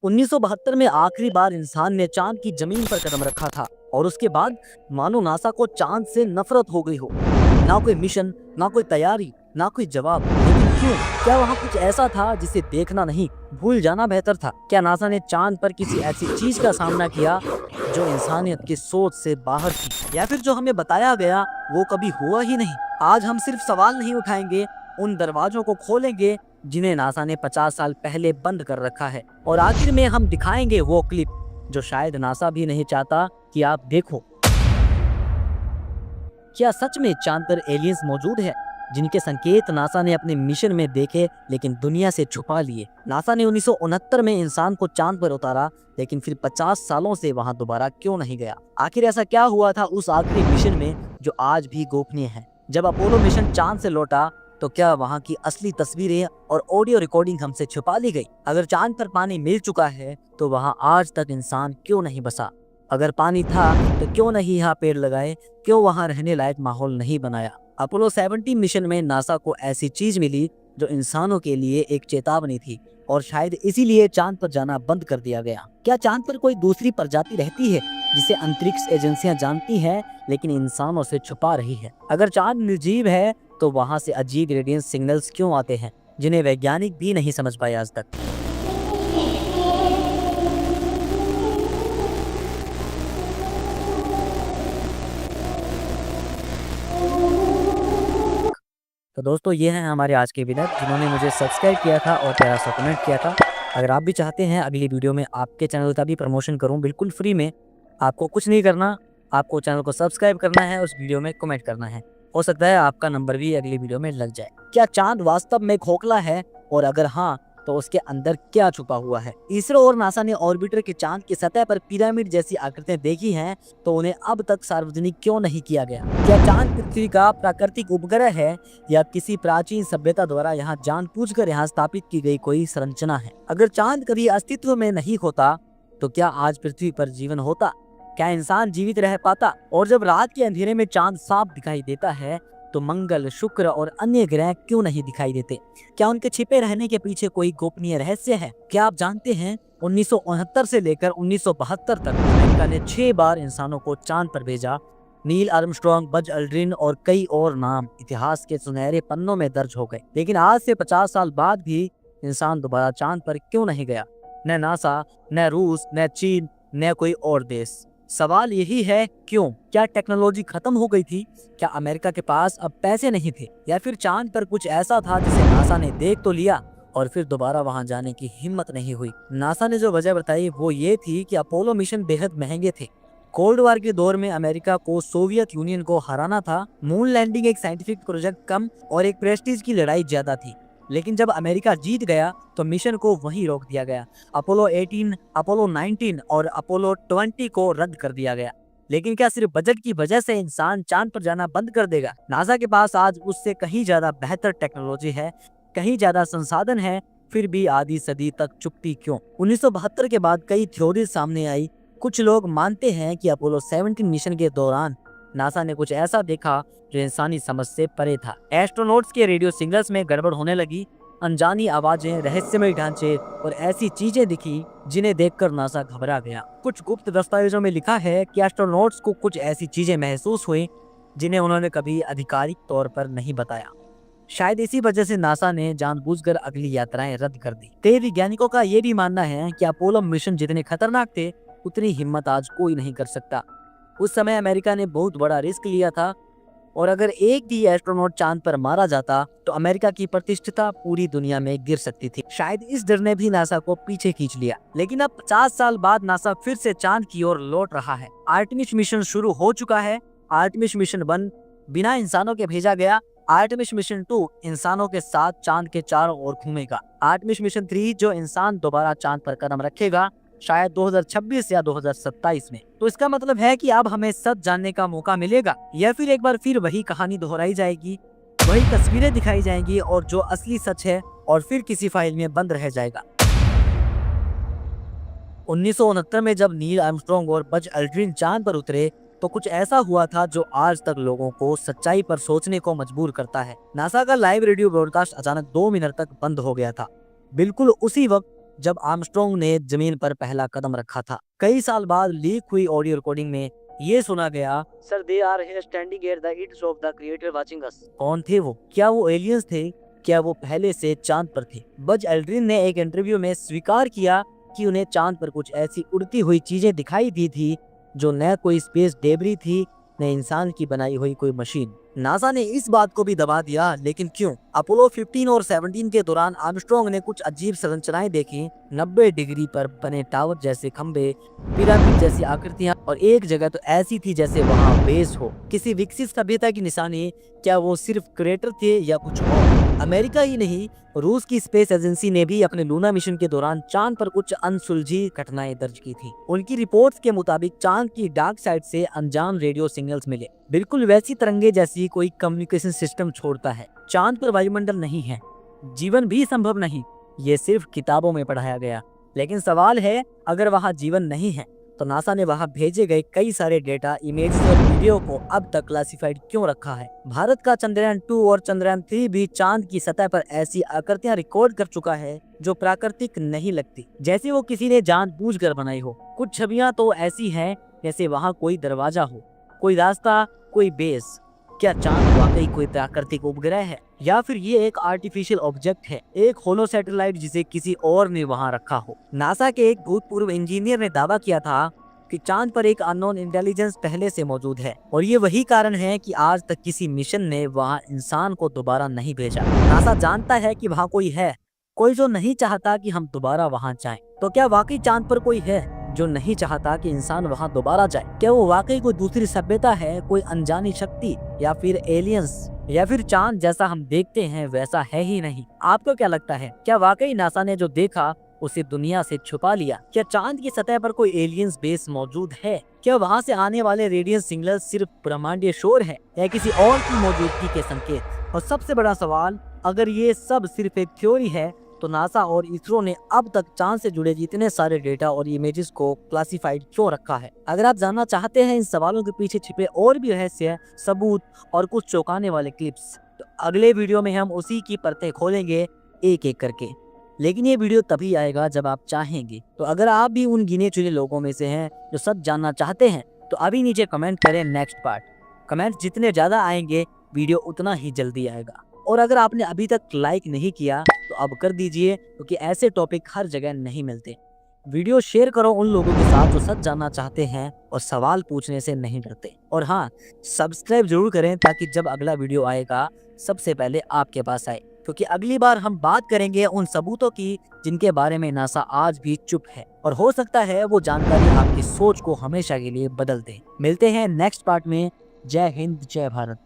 1972 में आखिरी बार इंसान ने चांद की जमीन पर कदम रखा था और उसके बाद मानो नासा को चांद से नफरत हो गई हो। ना कोई मिशन, ना कोई तैयारी, ना कोई जवाब। लेकिन क्यों? क्या वहाँ कुछ ऐसा था जिसे देखना नहीं, भूल जाना बेहतर था? क्या नासा ने चांद पर किसी ऐसी चीज का सामना किया जो इंसानियत की सोच से बाहर थी, या फिर जो हमें बताया गया वो कभी हुआ ही नहीं? आज हम सिर्फ सवाल नहीं उठाएंगे, उन दरवाजों को खोलेंगे जिन्हें नासा ने 50 साल पहले बंद कर रखा है, और आखिर में हम दिखाएंगे वो क्लिप जो शायद नासा भी नहीं चाहता कि आप देखो। क्या सच में चांद पर एलियंस मौजूद है जिनके संकेत नासा ने अपने मिशन में देखे लेकिन दुनिया से छुपा लिए? नासा ने 1969 में इंसान को चांद पर उतारा, लेकिन फिर 50 सालों से वहां दोबारा क्यों नहीं गया? आखिर ऐसा क्या हुआ था उस आखिरी मिशन में जो आज भी गोपनीय है? जब अपोलो मिशन चांद से लौटा तो क्या वहां की असली तस्वीरें और ऑडियो रिकॉर्डिंग हमसे छुपा ली गई? अगर चांद पर पानी मिल चुका है तो वहां आज तक इंसान क्यों नहीं बसा? अगर पानी था तो क्यों नहीं यहाँ पेड़ लगाए, क्यों वहां रहने लायक माहौल नहीं बनाया? अपोलो 17 मिशन में नासा को ऐसी चीज मिली जो इंसानों के लिए एक चेतावनी थी, और शायद इसीलिए चांद पर जाना बंद कर दिया गया। क्या चांद पर कोई दूसरी प्रजाति रहती है जिसे अंतरिक्ष एजेंसियां जानती हैं लेकिन इंसानों से छुपा रही है? अगर चांद निर्जीव है तो वहां से अजीब रेडिएंस सिग्नल्स क्यों आते हैं जिन्हें वैज्ञानिक भी नहीं समझ पाए आज तक? तो दोस्तों, ये हैं हमारे आज के विनर जिन्होंने मुझे सब्सक्राइब किया था और प्यारा सा कमेंट किया था। अगर आप भी चाहते हैं अगली वीडियो में आपके चैनल का भी प्रमोशन करूं बिल्कुल फ्री में, आपको कुछ नहीं करना, आपको चैनल को सब्सक्राइब करना है, उस वीडियो में कमेंट करना है। हो सकता है आपका नंबर भी अगली वीडियो में लग जाए। क्या चांद वास्तव में खोखला है, और अगर हाँ तो उसके अंदर क्या छुपा हुआ है? इसरो और नासा ने ऑर्बिटर के चांद की सतह पर पिरामिड जैसी आकृतियां देखी हैं, तो उन्हें अब तक सार्वजनिक क्यों नहीं किया गया? क्या चांद पृथ्वी का प्राकृतिक उपग्रह है या किसी प्राचीन सभ्यता द्वारा यहाँ जानबूझकर यहाँ स्थापित की गई कोई संरचना है? अगर चांद कभी अस्तित्व में नहीं होता तो क्या आज पृथ्वी पर जीवन होता? क्या इंसान जीवित रह पाता? और जब रात के अंधेरे में चांद साफ दिखाई देता है तो मंगल, शुक्र और अन्य ग्रह क्यों नहीं दिखाई देते? क्या उनके छिपे रहने के पीछे कोई गोपनीय रहस्य है? क्या आप जानते हैं 1969 से लेकर 1972 तक अमेरिका ने 6 बार इंसानों को चांद पर भेजा। नील आर्मस्ट्रॉन्ग, बज अल्ड्रिन और कई और नाम इतिहास के सुनहरे पन्नों में दर्ज हो गए। लेकिन आज से 50 साल बाद भी इंसान दोबारा चांद पर क्यों नहीं गया? न नासा, न रूस, न चीन, न कोई और देश। सवाल यही है, क्यों? क्या टेक्नोलॉजी खत्म हो गई थी? क्या अमेरिका के पास अब पैसे नहीं थे? या फिर चांद पर कुछ ऐसा था जिसे नासा ने देख तो लिया और फिर दोबारा वहां जाने की हिम्मत नहीं हुई? नासा ने जो वजह बताई वो ये थी कि अपोलो मिशन बेहद महंगे थे। कोल्ड वार के दौर में अमेरिका को सोवियत यूनियन को हराना था। मून लैंडिंग एक साइंटिफिक प्रोजेक्ट कम और एक प्रेस्टीज की लड़ाई ज्यादा थी। लेकिन जब अमेरिका जीत गया तो मिशन को वहीं रोक दिया गया। अपोलो 18, अपोलो 19 और अपोलो 20 को रद्द कर दिया गया। लेकिन क्या सिर्फ बजट की वजह से इंसान चांद पर जाना बंद कर देगा? नासा के पास आज उससे कहीं ज्यादा बेहतर टेक्नोलॉजी है, कहीं ज्यादा संसाधन है, फिर भी आधी सदी तक चुप्पी क्यों? 1972 के बाद कई थ्योरी सामने आई। कुछ लोग मानते हैं कि अपोलो 17 मिशन के दौरान नासा ने कुछ ऐसा देखा जो इंसानी समझ से परे था। एस्ट्रोनॉट्स के रेडियो सिग्नल्स में गड़बड़ होने लगी, अनजानी आवाजें, रहस्यमय ढांचे और ऐसी चीजें दिखी जिन्हें देखकर नासा घबरा गया। कुछ गुप्त दस्तावेजों में लिखा है कि एस्ट्रोनॉट्स को कुछ ऐसी चीजें महसूस हुई जिन्हें उन्होंने कभी आधिकारिक तौर पर नहीं बताया। शायद इसी वजह से नासा ने जानबूझकर अगली यात्राएं रद्द कर दी। कई वैज्ञानिकों का यह भी मानना है कि अपोलो मिशन जितने खतरनाक थे उतनी हिम्मत आज कोई नहीं कर सकता। उस समय अमेरिका ने बहुत बड़ा रिस्क लिया था, और अगर एक भी एस्ट्रोनॉट चांद पर मारा जाता तो अमेरिका की प्रतिष्ठा पूरी दुनिया में गिर सकती थी। शायद इस डर ने भी नासा को पीछे खींच लिया। लेकिन अब 50 साल बाद नासा फिर से चांद की ओर लौट रहा है। आर्टेमिस मिशन शुरू हो चुका है। आर्टेमिस मिशन 1 बिना इंसानों के भेजा गया। आर्टेमिस मिशन 2 इंसानों के साथ चांद के चारों ओर घूमेगा। आर्टेमिस मिशन 3 जो इंसान दोबारा चांद पर कदम रखेगा, शायद 2026 या 2027 में। तो इसका मतलब है कि अब हमें सच जानने का मौका मिलेगा, या फिर एक बार फिर वही कहानी दोहराई जाएगी, वही तस्वीरें दिखाई जाएंगी और जो असली सच है और फिर किसी फाइल में बंद रह जाएगा। 1969 में जब नील आर्मस्ट्रॉन्ग और बज अल्ड्रिन चांद पर उतरे तो कुछ ऐसा हुआ था जो आज तक लोगों को सच्चाई पर सोचने को मजबूर करता है। नासा का लाइव रेडियो ब्रॉडकास्ट अचानक 2 मिनट तक बंद हो गया था। बिल्कुल उसी वक्त जब आर्मस्ट्रॉन्ग ने जमीन पर पहला कदम रखा था। कई साल बाद लीक हुई ऑडियो रिकॉर्डिंग में ये सुना गया, sir they are here standing at the edge of the creator watching us. कौन थे वो? क्या वो एलियंस थे? क्या वो पहले से चांद पर थे? बज एल्ड्रिन ने एक इंटरव्यू में स्वीकार किया कि उन्हें चांद पर कुछ ऐसी उड़ती हुई चीजें दिखाई दी थी जो न कोई स्पेस डेबरी थी, न इंसान की बनाई हुई कोई मशीन। नासा ने इस बात को भी दबा दिया, लेकिन क्यों? अपोलो 15 और 17 के दौरान आर्मस्ट्रॉन्ग ने कुछ अजीब संरचनाएं देखी। 90 डिग्री पर बने टावर जैसे खंबे, पिरामिड जैसी आकृतियां, और एक जगह तो ऐसी थी जैसे वहां बेस हो, किसी विकसित सभ्यता की निशानी। क्या वो सिर्फ क्रेटर थे या कुछ और? अमेरिका ही नहीं, रूस की स्पेस एजेंसी ने भी अपने लूना मिशन के दौरान चांद पर कुछ अनसुलझी घटनाएं दर्ज की थी। उनकी रिपोर्ट्स के मुताबिक चांद की डार्क साइड से अनजान रेडियो सिग्नल्स मिले, बिल्कुल वैसी तरंगे जैसी कोई कम्युनिकेशन सिस्टम छोड़ता है। चांद पर वायुमंडल नहीं है, जीवन भी संभव नहीं, ये सिर्फ किताबों में पढ़ाया गया। लेकिन सवाल है, अगर वहाँ जीवन नहीं है तो नासा ने वहां भेजे गए कई सारे डेटा, इमेजेस और वीडियो को अब तक क्लासिफाइड क्यों रखा है? भारत का चंद्रयान 2 और चंद्रयान 3 भी चांद की सतह पर ऐसी आकृतियां रिकॉर्ड कर चुका है जो प्राकृतिक नहीं लगती, जैसे वो किसी ने जानबूझकर बनाई हो। कुछ छवियां तो ऐसी हैं जैसे वहां कोई दरवाजा हो, कोई रास्ता, कोई बेस। क्या चांद वाकई कोई प्राकृतिक उपग्रह है या फिर ये एक आर्टिफिशियल ऑब्जेक्ट है, एक होलो सैटेलाइट जिसे किसी और ने वहां रखा हो? नासा के एक भूतपूर्व इंजीनियर ने दावा किया था कि चांद पर एक अननोन इंटेलिजेंस पहले से मौजूद है और ये वही कारण है कि आज तक किसी मिशन ने वहां इंसान को दोबारा नहीं भेजा। नासा जानता है कि वहां कोई है, कोई जो नहीं चाहता कि हम दोबारा वहां जाएं। तो क्या वाकई चांद पर कोई है जो नहीं चाहता कि इंसान वहां दोबारा जाए? क्या वो वाकई कोई दूसरी सभ्यता है, कोई अनजानी शक्ति, या फिर एलियंस, या फिर चांद जैसा हम देखते हैं वैसा है ही नहीं? आपको क्या लगता है? क्या वाकई नासा ने जो देखा उसे दुनिया से छुपा लिया? क्या चांद की सतह पर कोई एलियंस बेस मौजूद है? क्या वहां से आने वाले रेडियो सिग्नल सिर्फ ब्रह्मांडीय शोर है या किसी और की मौजूदगी के संकेत? और सबसे बड़ा सवाल, अगर ये सब सिर्फ एक थ्योरी है तो नासा और इसरो ने अब तक चांद से जुड़े जितने सारे डेटा और इमेजेस को क्लासिफाइड क्यों रखा है? अगर आप जानना चाहते हैं इन सवालों के पीछे छिपे और भी रहस्य, सबूत और कुछ चौंकाने वाले क्लिप्स, तो अगले वीडियो में हम उसी की परतें खोलेंगे एक एक करके। लेकिन ये वीडियो तभी आएगा जब आप चाहेंगे। तो अगर आप भी उन गिने चुने लोगों में से हैं जो सच जानना चाहते हैं तो अभी नीचे कमेंट करें नेक्स्ट पार्ट। कमेंट जितने ज्यादा आएंगे वीडियो उतना ही जल्दी आएगा। और अगर आपने अभी तक लाइक नहीं किया तो अब कर दीजिए, क्योंकि ऐसे टॉपिक हर जगह नहीं मिलते। वीडियो शेयर करो उन लोगों के साथ जो सच जानना चाहते हैं और सवाल पूछने से नहीं डरते। और हाँ, सब्सक्राइब जरूर करें ताकि जब अगला वीडियो आएगा सबसे पहले आपके पास आए, क्योंकि अगली बार हम बात करेंगे उन सबूतों की जिनके बारे में नासा आज भी चुप है, और हो सकता है वो जानकारी आपकी सोच को हमेशा के लिए बदल दे। मिलते हैं नेक्स्ट पार्ट में। जय हिंद, जय भारत।